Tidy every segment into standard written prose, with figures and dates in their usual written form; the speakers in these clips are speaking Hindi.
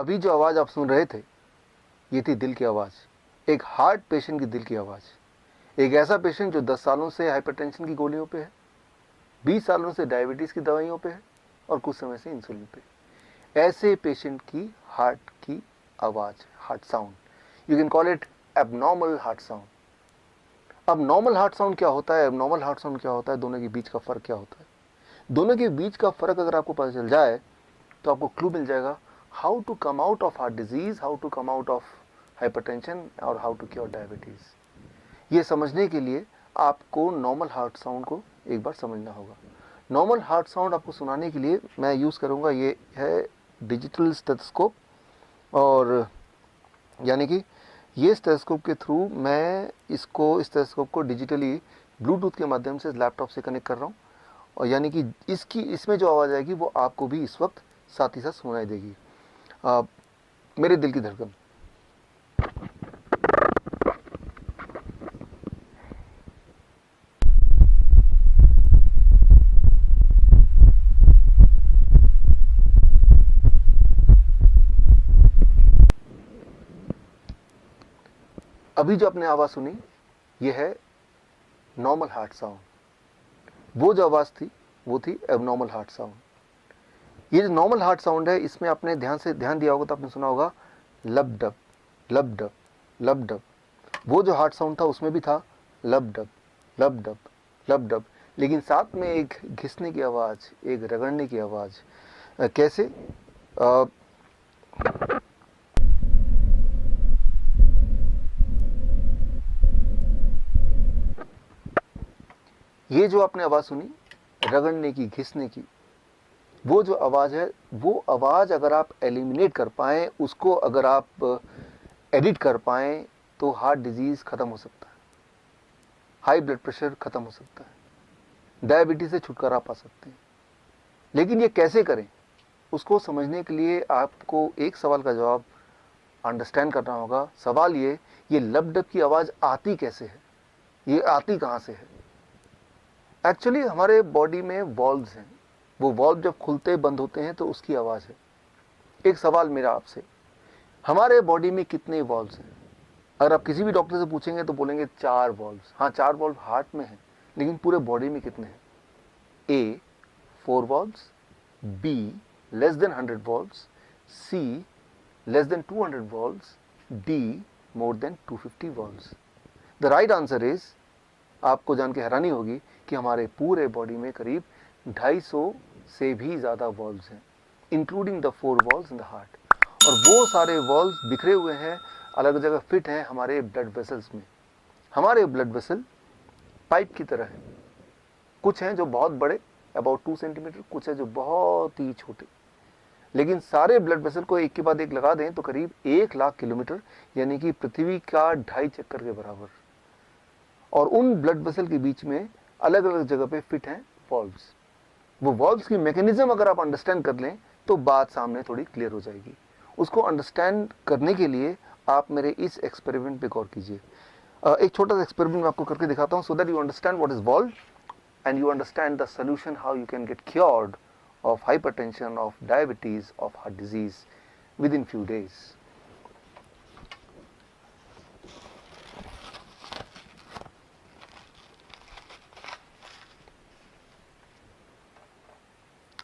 अभी जो आवाज़ आप सुन रहे थे ये थी दिल की आवाज़, एक हार्ट पेशेंट की दिल की आवाज़। एक ऐसा पेशेंट जो 10 सालों से हाइपरटेंशन की गोलियों पे है, 20 सालों से डायबिटीज़ की दवाइयों पे है और कुछ समय से इंसुलिन पे। ऐसे पेशेंट की हार्ट की आवाज़, heart sound, you can call it abnormal heart sound. अब नॉर्मल हार्ट साउंड क्या होता है, एबनॉर्मल हार्ट साउंड क्या होता है, दोनों के बीच का फ़र्क क्या होता है? दोनों के बीच का फ़र्क अगर आपको पता चल जाए तो आपको क्लू मिल जाएगा how to come out of heart disease, how to come out of hypertension और हाउ टू क्योर डायबिटीज़। ये समझने के लिए आपको नॉर्मल हार्ट साउंड को एक बार समझना होगा। नॉर्मल हार्ट साउंड आपको सुनाने के लिए मैं यूज़ करूँगा, ये है डिजिटल स्टेथोस्कोप। और यानी कि ये स्टेथोस्कोप के थ्रू मैं इस स्टेथोस्कोप को डिजिटली ब्लूटूथ के माध्यम से लैपटॉप से कनेक्ट कर रहा हूँ। और यानी कि इसमें जो आवाज़ आएगी वो आपको भी इस वक्त साथ ही साथ सुनाई देगी। मेरे दिल की धड़कन, अभी जो आपने आवाज़ सुनी ये है नॉर्मल हार्ट साउंड। वो जो आवाज़ थी वो थी एबनॉर्मल हार्ट साउंड। ये जो नॉर्मल हार्ट साउंड है इसमें आपने ध्यान दिया होगा तो आपने सुना होगा लब डब लब डब लब डब। वो जो हार्ट साउंड था उसमें भी था लब डब लब डब लब डब, लेकिन साथ में एक घिसने की आवाज़, एक रगड़ने की आवाज़। कैसे? ये जो आपने आवाज़ सुनी रगड़ने की, घिसने की, वो जो आवाज़ है, वो आवाज़ अगर आप एलिमिनेट कर पाएँ, उसको अगर आप एडिट कर पाएँ तो हार्ट डिजीज़ ख़त्म हो सकता है, हाई ब्लड प्रेशर ख़त्म हो सकता है, डायबिटीज़ से छुटकारा पा सकते हैं। लेकिन ये कैसे करें, उसको समझने के लिए आपको एक सवाल का जवाब अंडरस्टैंड करना होगा। सवाल ये लब डब की आवाज़ आती कैसे है, ये आती कहाँ से है? एक्चुअली हमारे बॉडी में वॉल्व्स हैं, वो वॉल्व जब खुलते बंद होते हैं तो उसकी आवाज़ है। एक सवाल मेरा आपसे, हमारे बॉडी में कितने वॉल्व्स हैं? अगर आप किसी भी डॉक्टर से पूछेंगे तो बोलेंगे 4 वॉल्व्स। हाँ, 4 वॉल्व हार्ट में हैं, लेकिन पूरे बॉडी में कितने हैं? A 4 valves, B less than 100 valves, C less than 200 valves, D more than 250 valves. The right answer is, आपको जान के हैरानी होगी कि हमारे पूरे बॉडी में करीब 250 से भी ज़्यादा वॉल्व्स हैं, including the 4 valves in the heart. और वो सारे वॉल्व्स बिखरे हुए हैं, अलग जगह फिट हैं हमारे ब्लड वेसल्स में। हमारे ब्लड वेसल पाइप की तरह हैं, कुछ हैं जो बहुत बड़े अबाउट 2 सेंटीमीटर, कुछ है जो बहुत ही छोटे। लेकिन सारे ब्लड वेसल को एक के बाद एक लगा दें तो करीब 1 लाख किलोमीटर, यानी कि पृथ्वी का 2.5 चक्कर के बराबर। और उन ब्लड वेसल के बीच में अलग अलग जगह पे फिट हैं वॉल्व्स। वो वॉल्व्स की मैकेनिज्म अगर आप अंडरस्टैंड कर लें तो बात सामने थोड़ी क्लियर हो जाएगी। उसको अंडरस्टैंड करने के लिए आप मेरे इस एक्सपेरिमेंट पे गौर कीजिए। एक छोटा सा एक्सपेरिमेंट मैं आपको करके दिखाता हूँ, so that you understand what is valve and you understand the solution how you can get cured of hypertension, of diabetes, of heart disease within few days.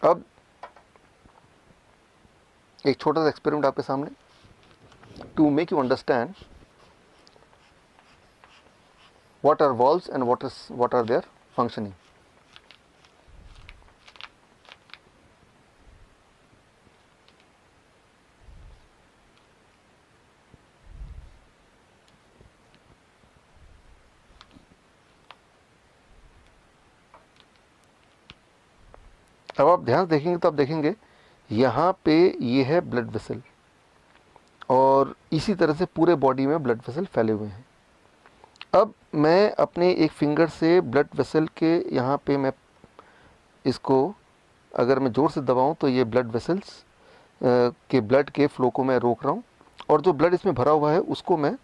अब एक छोटा सा एक्सपेरिमेंट आपके सामने, to make you understand what are valves and what are their functioning. अब आप ध्यान देखेंगे तो आप देखेंगे यहाँ पे ये है ब्लड वेसल, और इसी तरह से पूरे बॉडी में ब्लड वेसल फैले हुए हैं। अब मैं अपने एक फिंगर से ब्लड वेसल के यहाँ पे मैं इसको अगर मैं ज़ोर से दबाऊँ तो ये ब्लड वेसल्स के ब्लड के फ्लो को मैं रोक रहा हूँ, और जो ब्लड इसमें भरा हुआ है उसको मैं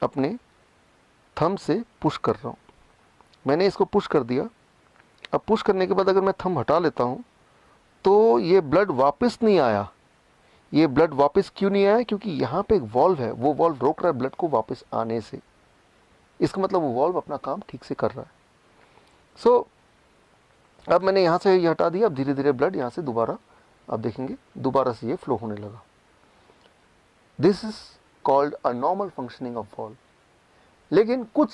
अपने थंब से पुश कर रहा हूँ। मैंने इसको पुश कर दिया। अब पुश करने के बाद अगर मैं थंब हटा लेता हूँ तो ये ब्लड वापस नहीं आया, ये ब्लड वापस क्यों नहीं आया? क्योंकि यहाँ पे एक वॉल्व है, वो वॉल्व रोक रहा है ब्लड को वापस आने से। इसका मतलब वो वॉल्व अपना काम ठीक से कर रहा है। सो अब मैंने यहाँ से ये हटा दिया, अब धीरे धीरे ब्लड यहाँ से दोबारा, आप देखेंगे दोबारा से ये फ्लो होने लगा। This is called a normal functioning of valve. लेकिन कुछ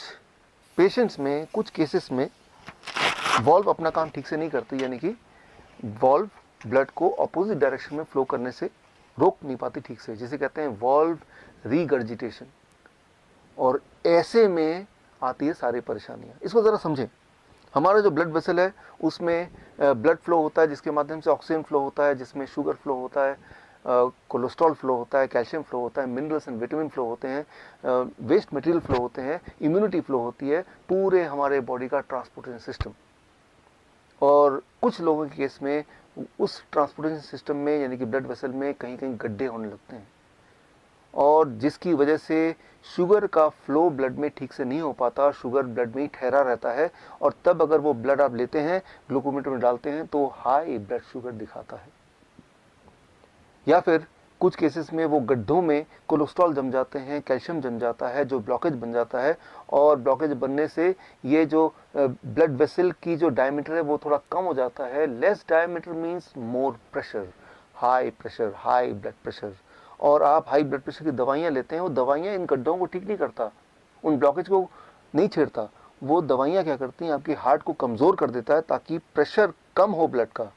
पेशेंट्स में, कुछ केसेस में वॉल्व अपना काम ठीक से नहीं करती, यानी कि वॉल्व ब्लड को अपोजिट डायरेक्शन में फ्लो करने से रोक नहीं पाती ठीक से, जिसे कहते हैं वॉल्व रीगर्जिटेशन। और ऐसे में आती है सारी परेशानियां। इसको ज़रा समझें। हमारा जो ब्लड वेसल है उसमें ब्लड फ्लो होता है, जिसके माध्यम से ऑक्सीजन फ्लो होता है, जिसमें शुगर फ्लो होता है, कोलेस्ट्रॉल फ्लो होता है, कैल्शियम फ्लो होता है, मिनरल्स एंड विटामिन फ्लो होते हैं, वेस्ट मटेरियल फ्लो होते हैं, इम्यूनिटी फ्लो होती है, पूरे हमारे बॉडी का ट्रांसपोर्टेशन सिस्टम। और कुछ लोगों के केस में उस ट्रांसपोर्टेशन सिस्टम में, यानी कि ब्लड वेसल में, कहीं कहीं गड्ढे होने लगते हैं, और जिसकी वजह से शुगर का फ्लो ब्लड में ठीक से नहीं हो पाता, शुगर ब्लड में ही ठहरा रहता है। और तब अगर वो ब्लड आप लेते हैं, ग्लूकोमीटर में डालते हैं, तो हाई ब्लड शुगर दिखाता है। या फिर कुछ केसेस में वो गड्ढों में कोलेस्ट्रॉल जम जाते हैं, कैल्शियम जम जाता है, जो ब्लॉकेज बन जाता है। और ब्लॉकेज बनने से ये जो ब्लड वेसल की जो डायमीटर है वो थोड़ा कम हो जाता है। Less diameter means more pressure, high blood pressure. और आप हाई ब्लड प्रेशर की दवाइयाँ लेते हैं, वो दवाइयाँ इन गड्ढों को ठीक नहीं करता, उन ब्लॉकेज को नहीं छेड़ता। वो दवाइयाँ क्या करती हैं, आपकी हार्ट को कमज़ोर कर देता है ताकि प्रेशर कम हो ब्लड का।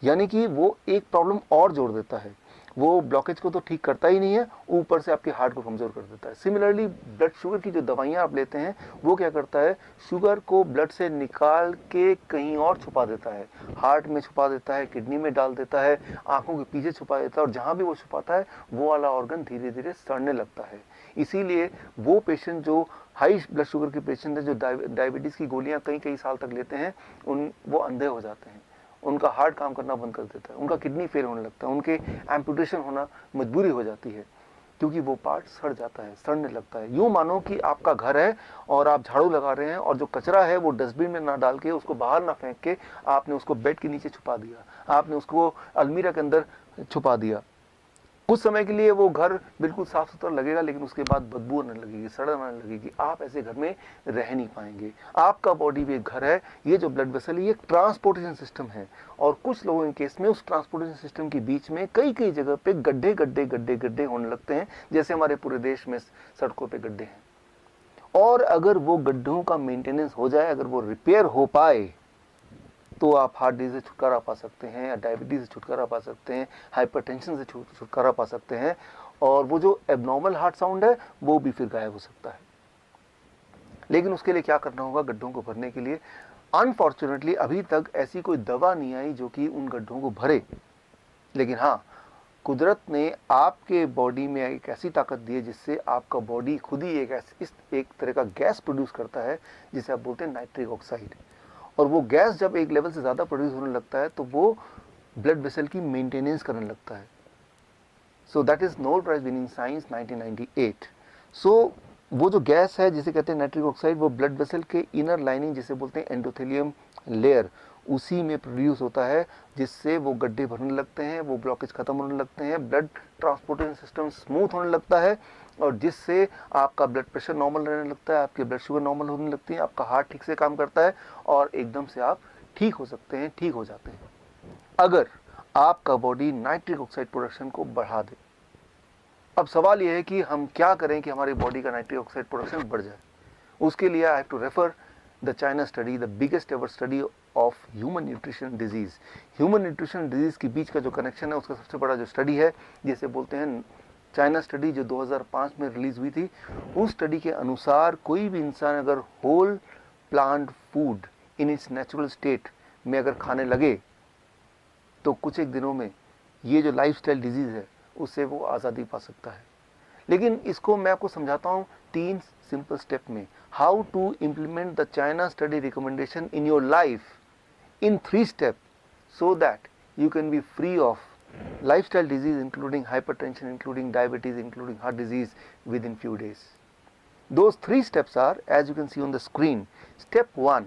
यानी कि वो एक प्रॉब्लम और जोड़ देता है। वो ब्लॉकेज को तो ठीक करता ही नहीं है, ऊपर से आपके हार्ट को कमज़ोर कर देता है। सिमिलरली ब्लड शुगर की जो दवाइयाँ आप लेते हैं, वो क्या करता है, शुगर को ब्लड से निकाल के कहीं और छुपा देता है, हार्ट में छुपा देता है, किडनी में डाल देता है, आंखों के पीछे छुपा देता है। और जहाँ भी वो छुपाता है वो वाला ऑर्गन धीरे धीरे सड़ने लगता है। इसीलिए वो पेशेंट जो हाई ब्लड शुगर के पेशेंट है, जो डायबिटीज़ की गोलियाँ कई कई साल तक लेते हैं, वो अंधे हो जाते हैं, उनका हार्ट काम करना बंद कर देता है, उनका किडनी फेल होने लगता है, उनके एम्पुटेशन होना मजबूरी हो जाती है, क्योंकि वो पार्ट सड़ जाता है, सड़ने लगता है। यूँ मानो कि आपका घर है और आप झाड़ू लगा रहे हैं, और जो कचरा है वो डस्टबिन में ना डाल के, उसको बाहर ना फेंक के, आपने उसको बेड के नीचे छुपा दिया, आपने उसको अलमीरा के अंदर छुपा दिया। कुछ समय के लिए वो घर बिल्कुल साफ सुथरा लगेगा, लेकिन उसके बाद बदबू आने लगेगी, सड़न आने लगेगी, आप ऐसे घर में रह नहीं पाएंगे। आपका बॉडी भी एक घर है, ये जो ब्लड वेसल है ये एक ट्रांसपोर्टेशन सिस्टम है। और कुछ लोगों के केस में उस ट्रांसपोर्टेशन सिस्टम के बीच में कई कई जगह पे गड्ढे गड्ढे गड्ढे गड्ढे होने लगते हैं, जैसे हमारे पूरे देश में सड़कों पर गड्ढे हैं। और अगर वो गड्ढों का मेंटेनेंस हो जाए, अगर वो रिपेयर हो पाए, तो आप हार्ट डिजीज से छुटकारा पा सकते हैं, या डायबिटीज़ से छुटकारा पा सकते हैं, हाइपरटेंशन से छुटकारा पा सकते हैं, और वो जो एबनॉर्मल हार्ट साउंड है वो भी फिर गायब हो सकता है। लेकिन उसके लिए क्या करना होगा, गड्ढों को भरने के लिए अनफॉर्चुनेटली अभी तक ऐसी कोई दवा नहीं आई जो कि उन गड्ढों को भरे। लेकिन हाँ, कुदरत ने आपके बॉडी में एक ऐसी ताकत दी है जिससे आपका बॉडी खुद ही एक तरह का गैस प्रोड्यूस करता है, जिसे आप बोलते हैं नाइट्रिक ऑक्साइड। और वो गैस जब एक लेवल से ज़्यादा प्रोड्यूस होने लगता है, तो वो ब्लड वेसल की मेंटेनेंस करने लगता है। So that is Nobel prize winning science 1998। सो वो जो गैस है जिसे कहते हैं नाइट्रिक ऑक्साइड, वो ब्लड वेसल के इनर लाइनिंग जिसे बोलते हैं एंडोथेलियम लेयर, उसी में प्रोड्यूस होता है, जिससे वो गड्ढे भरने लगते हैं, वो ब्लॉकेज खत्म होने लगते हैं, ब्लड ट्रांसपोर्टेशन सिस्टम स्मूथ होने लगता है, और जिससे आपका ब्लड प्रेशर नॉर्मल रहने लगता है, आपकी ब्लड शुगर नॉर्मल होने लगती है, आपका हार्ट ठीक से काम करता है, और एकदम से आप ठीक हो सकते हैं, ठीक हो जाते हैं, अगर आपका बॉडी नाइट्रिक ऑक्साइड प्रोडक्शन को बढ़ा दे। अब सवाल यह है कि हम क्या करें कि हमारी बॉडी का नाइट्रिक ऑक्साइड प्रोडक्शन बढ़ जाए। उसके लिए I have to refer the China study, the biggest ever study of human nutrition disease. Human nutrition disease के बीच का जो कनेक्शन है, उसका सबसे बड़ा जो स्टडी है, जिसे बोलते हैं चाइना स्टडी, जो 2005 में रिलीज़ हुई थी। उस स्टडी के अनुसार कोई भी इंसान अगर whole plant food in its natural state में अगर खाने लगे, तो कुछ एक दिनों में ये जो लाइफस्टाइल डिजीज़ है उससे वो आज़ादी पा सकता है। लेकिन इसको मैं आपको समझाता हूँ 3 सिंपल स्टेप में, how to implement the China study recommendation in your life in 3 step, so that you can be free of lifestyle disease including hypertension, including diabetes, including heart disease within few days. Those 3 steps are, as you can see on the screen. Step 1,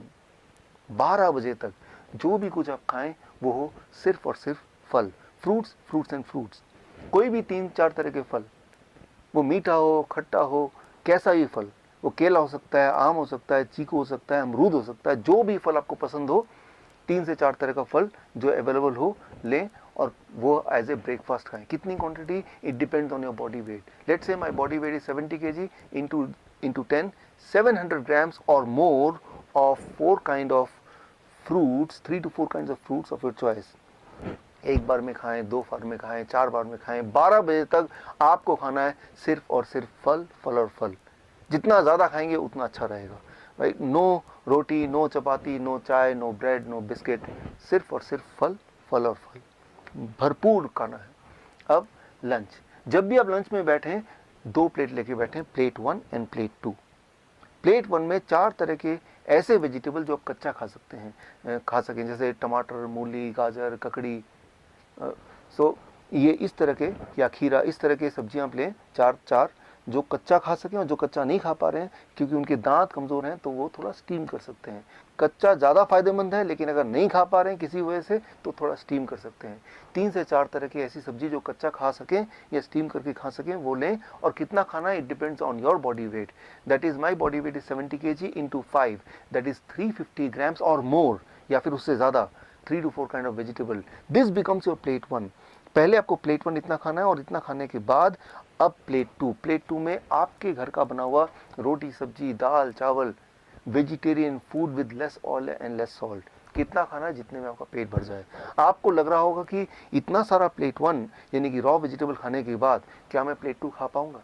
12 बजे तक जो भी कुछ आप खाएं वो हो सिर्फ और सिर्फ फल, fruits and fruits. कोई भी 3-4 तरह के फल, वो मीठा हो, खट्टा हो, कैसा भी फल, वो केला हो सकता है, आम हो सकता है, चीकू हो सकता है, अमरूद हो सकता है, जो भी फल आपको पसंद हो, 3 से 4 तरह का फल जो अवेलेबल हो लें और वो एज ए ब्रेकफास्ट खाएं। कितनी quantity? It depends on your body weight. Let's say my body weight is 70 kg into 10, 700 grams or more of 4 kind of fruits, 3 to 4 kinds of fruits of your choice। एक बार में खाएं, 2 बार में खाएं, 4 बार में खाएं, 12 बजे तक आपको खाना है सिर्फ और सिर्फ फल, फल और फल। जितना ज़्यादा खाएंगे उतना अच्छा रहेगा, राइट? नो रोटी, नो चपाती, नो चाय, नो ब्रेड, नो बिस्किट, सिर्फ और सिर्फ फल, फल और फल, भरपूर खाना है। अब लंच, जब भी आप लंच में बैठें 2 प्लेट लेके बैठें, प्लेट 1 एंड प्लेट 2। प्लेट 1 में 4 तरह के ऐसे वेजिटेबल जो आप कच्चा खा सकते हैं, खा सकें, जैसे टमाटर, मूली, गाजर, ककड़ी, सो ये इस तरह के, या खीरा, इस तरह के सब्जियां आप लें, 4 जो कच्चा खा सकें, और जो कच्चा नहीं खा पा रहे हैं क्योंकि उनके दांत कमज़ोर हैं तो वो थोड़ा स्टीम कर सकते हैं। कच्चा ज़्यादा फायदेमंद है, लेकिन अगर नहीं खा पा रहे हैं किसी वजह से तो थोड़ा स्टीम कर सकते हैं। 3 से 4 तरह की ऐसी सब्जी जो कच्चा खा सकें या स्टीम करके खा सकें वो लें। और कितना खाना है, it depends on your body weight. That is my body weight is 70 kg into 5, that is 350 grams और मोर, या फिर उससे ज़्यादा, 3 to 4 kind of vegetable। This becomes your plate 1। पहले आपको प्लेट 1 इतना खाना है, और इतना खाने के बाद अब प्लेट 2। प्लेट 2 में आपके घर का बना हुआ रोटी, सब्जी, दाल, चावल, vegetarian food with less oil and less salt. कितना खाना है? जितने में आपका पेट भर जाए। आपको लग रहा होगा कि इतना सारा प्लेट 1 यानी कि रॉ वेजिटेबल खाने के बाद क्या मैं प्लेट 2 खा पाऊंगा?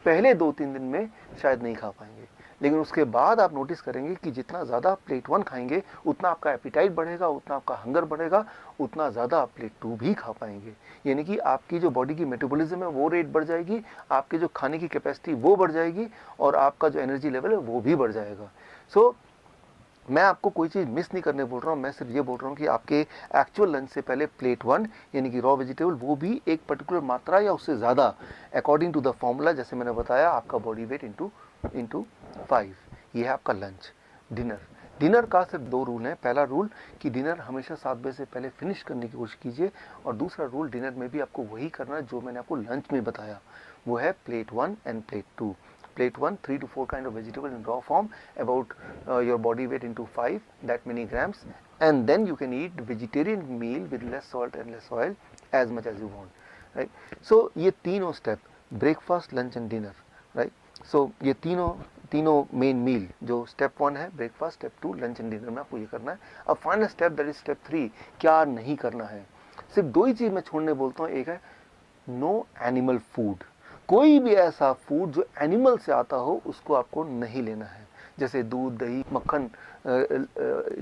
पहले 2-3 दिन में शायद नहीं खा पाएंगे, लेकिन उसके बाद आप नोटिस करेंगे कि जितना ज़्यादा प्लेट 1 खाएंगे उतना आपका एपिटाइट बढ़ेगा, उतना आपका हंगर बढ़ेगा, उतना ज़्यादा आप प्लेट 2 भी खा पाएंगे। यानी कि आपकी जो बॉडी की मेटाबॉलिज्म है वो रेट बढ़ जाएगी, आपके जो खाने की कैपेसिटी वो बढ़ जाएगी, और आपका जो एनर्जी लेवल है वो भी बढ़ जाएगा। सो मैं आपको कोई चीज़ मिस नहीं करने बोल रहा हूँ, मैं सिर्फ ये बोल रहा हूँ कि आपके एक्चुअल लंच से पहले प्लेट 1 यानी कि रॉ वेजिटेबल, वो भी एक पर्टिकुलर मात्रा या उससे ज़्यादा, अकॉर्डिंग टू द फॉर्मूला, जैसे मैंने बताया, आपका बॉडी वेट इंटू 5। ये है आपका लंच। डिनर का सिर्फ 2 रूल हैं। पहला रूल कि डिनर हमेशा 7 बजे से पहले फिनिश करने की कोशिश कीजिए, और दूसरा रूल, डिनर में भी आपको वही करना है जो मैंने आपको लंच में बताया, वो है plate 1 end plate 2। Plate 1, 3 to 4 kind of vegetable in raw form, about your body weight into 5, that many grams, and then you can eat vegetarian meal with less salt and less oil as much as you want, right? So ये तीनों step, breakfast, lunch and dinner, right? So ये तीनों मेन मील, जो स्टेप 1 है breakfast, step 2 lunch and dinner में आपको ये करना है। अब final step, that is step 3, क्या नहीं करना है। सिर्फ 2 ही चीज़ मैं छोड़ने बोलता हूँ, एक है नो एनिमल फूड। कोई भी ऐसा फूड जो एनिमल से आता हो उसको आपको नहीं लेना है, जैसे दूध, दही, मक्खन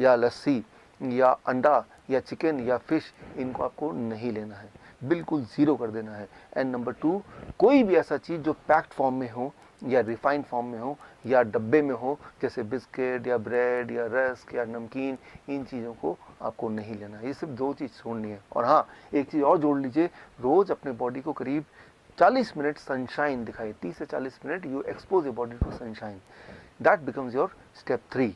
या लस्सी या अंडा या चिकन या फिश, इनको आपको नहीं लेना है, बिल्कुल ज़ीरो कर देना है। एंड नंबर 2, कोई भी ऐसा चीज़ जो पैक्ड फॉर्म में हो या रिफाइंड फॉर्म में हो या डब्बे में हो, जैसे बिस्किट या ब्रेड या रस्क या नमकीन, इन चीज़ों को आपको नहीं लेना है। ये सिर्फ 2 चीज़ छोड़नी है। और हाँ, एक चीज़ और जोड़ लीजिए, रोज़ अपने बॉडी को करीब 40 मिनट सनशाइन दिखाइए। 30 से 40 minute you expose your body to sunshine, that becomes your step 3।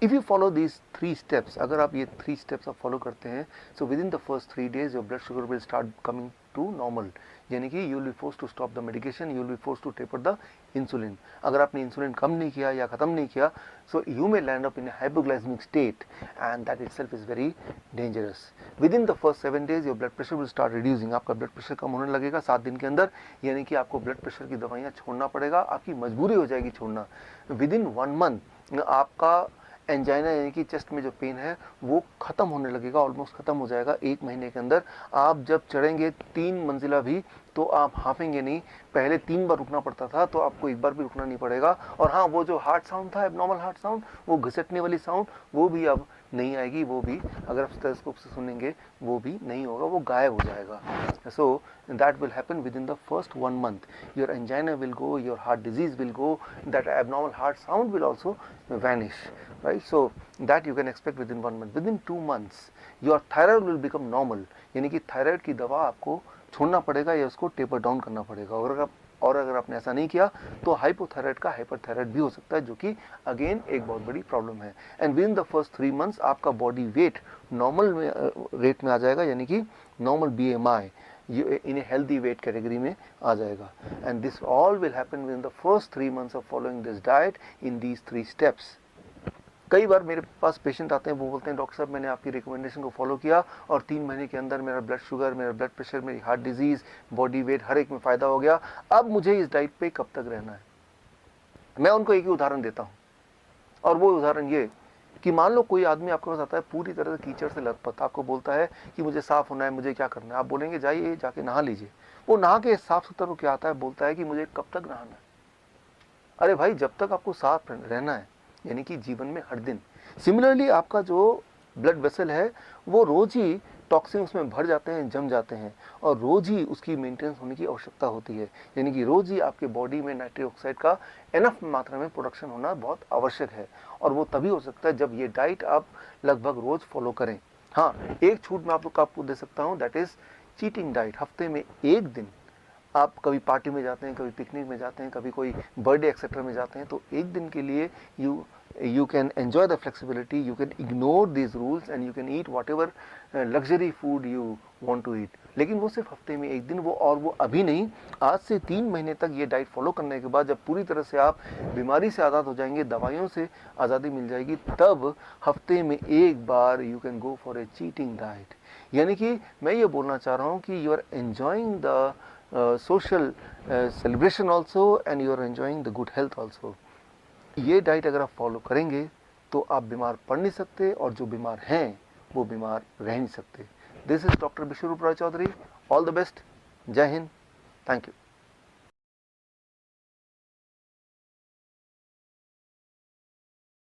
If you follow these 3 steps, अगर आप ये 3 स्टेप्स आप फॉलो करते हैं, so within the first 3 days your blood sugar will start coming to normal, यानी कि you will be force to stop the medication, you will be force to taper the insulin. अगर आपने इंसुलिन कम नहीं किया या ख़त्म नहीं किया, so you may land up in hypoglycaemic state, and that itself is very dangerous. Within the first 7 days your blood pressure will start reducing, आपका ब्लड प्रेशर कम होने लगेगा 7 दिन के अंदर, यानी कि आपको ब्लड प्रेशर की दवाइयाँ छोड़ना पड़ेगा, आपकी मजबूरी हो जाएगी छोड़ना। विद इन 1 month आपका एंजाइना यानी कि चेस्ट में जो पेन है वो ख़त्म होने लगेगा, ऑलमोस्ट ख़त्म हो जाएगा 1 महीने के अंदर। आप जब चढ़ेंगे 3 मंजिला भी तो आप हाफेंगे नहीं। पहले 3 बार रुकना पड़ता था, तो आपको 1 बार भी रुकना नहीं पड़ेगा। और हाँ, वो जो हार्ट साउंड था, एबनॉर्मल हार्ट साउंड, वो घिसटने वाली साउंड, वो भी अब नहीं आएगी, वो भी अगर आप स्टेथोस्कोप से सुनेंगे वो भी नहीं होगा, वो गायब हो जाएगा। सो that will happen within the first 1 month. Your angina will go, your heart disease will go, that abnormal heart sound will also vanish, right? So that you can expect within 1 month. Within 2 months your thyroid will become normal, यानी कि थायराइड की दवा आपको छोड़ना पड़ेगा या उसको टेपर डाउन करना पड़ेगा। और अगर आपने ऐसा नहीं किया तो हाइपोथायराइड का हाइपरथायराइड भी हो सकता है, जो कि अगेन एक बहुत बड़ी प्रॉब्लम है। And with in the first 3 months आपका बॉडी वेट नॉर्मल रेट में आ जाएगा, यानी कि नॉर्मल BMI, ये इन ए हेल्दी वेट कैटेगरी में आ जाएगा। And this all will happen with in the first 3 months of following this diet in these 3 steps. कई बार मेरे पास पेशेंट आते हैं, वो बोलते हैं डॉक्टर साहब मैंने आपकी रिकमेंडेशन को फॉलो किया और 3 महीने के अंदर मेरा ब्लड शुगर, मेरा ब्लड प्रेशर, मेरी हार्ट डिजीज़, बॉडी वेट हर एक में फ़ायदा हो गया, अब मुझे इस डाइट पे कब तक रहना है। मैं उनको एक ही उदाहरण देता हूँ, और वो उदाहरण ये कि मान लो कोई आदमी आपके पास आता है पूरी तरह से कीचड़ से लथपथ, आपको बोलता है कि मुझे साफ़ होना है, मुझे क्या करना है। आप बोलेंगे जाइए जाके नहा लीजिए। वो नहा के साफ़ सुथरा क्या आता है, बोलता है कि मुझे कब तक नहाना है। अरे भाई, जब तक आपको साफ रहना है, यानी कि जीवन में हर दिन। सिमिलरली आपका जो ब्लड वेसल है वो रोज़ ही टॉक्सिन उसमें भर जाते हैं, जम जाते हैं, और रोज़ ही उसकी मेंटेनेंस होने की आवश्यकता होती है। यानी कि रोज़ ही आपके बॉडी में नाइट्रिक ऑक्साइड का एनफ मात्रा में प्रोडक्शन होना बहुत आवश्यक है, और वो तभी हो सकता है जब ये डाइट आप लगभग रोज़ फॉलो करें। हाँ, एक छूट मैं आपको दे सकता हूँ, दैट इज़ चीटिंग डाइट। हफ्ते में एक दिन आप कभी पार्टी में जाते हैं, कभी पिकनिक में जाते हैं, कभी कोई बर्थडे एक्सेट्रा में जाते हैं, तो एक दिन के लिए you can enjoy the flexibility, you can ignore these rules and you can eat whatever luxury food you want to eat। लेकिन वो सिर्फ हफ्ते में एक दिन, वो अभी नहीं, आज से 3 महीने तक ये डाइट फॉलो करने के बाद जब पूरी तरह से आप बीमारी से आज़ाद हो जाएंगे, दवाइयों से आज़ादी मिल जाएगी, तब हफ्ते में एक बार you can go for a cheating diet. यानी कि मैं ये बोलना चाह रहा हूँ कि you are enjoying the social celebration also and you are enjoying the good health also। ये डाइट अगर आप फॉलो करेंगे तो आप बीमार पड़ नहीं सकते, और जो बीमार हैं वो बीमार रह नहीं सकते। This is doctor Biswaroop Roy Chowdhury. All the best. जय हिंद। Thank you.